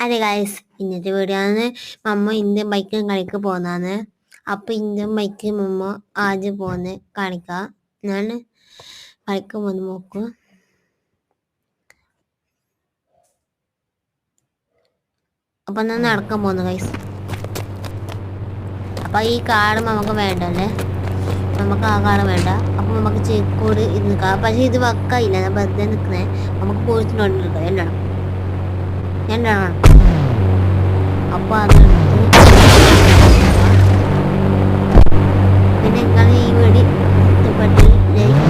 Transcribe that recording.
അതെ ഗായ്സ്, ഇന്നത്തെ വീഡിയോ ആണ്. മമ്മ ഇന്ത്യൻ ബൈക്കും കളിക്ക് പോന്നാണ്. അപ്പൊ ഇന്ത്യൻ ബൈക്ക് മമ്മ ആദ്യം പോന്ന് കാണിക്കാം. ഞാൻ കളിക്ക് പോന്ന് നോക്കും. അപ്പൊ ഞാൻ നടക്കാൻ പോന്നു ഗൈസ്. അപ്പൊ ഈ കാറ് നമുക്ക് വേണ്ടല്ലേ, നമുക്ക് ആ കാറ് വേണ്ട. അപ്പൊ നമുക്ക് ചേക്കോട് ഇത് നിൽക്കാം. പക്ഷെ ഇത് വെക്കായില്ല, ഞാൻ വെറുതെ നിൽക്കുന്നേ. നമുക്ക് പോലീസിനോട് നിൽക്കാം. എല്ലാം എന്താണ് അപ്പൊ അതെടുത്ത് പിന്നെ നിങ്ങൾ ഈ വീഡിയോ ഇഷ്ടപ്പെട്ട് ലൈക്ക്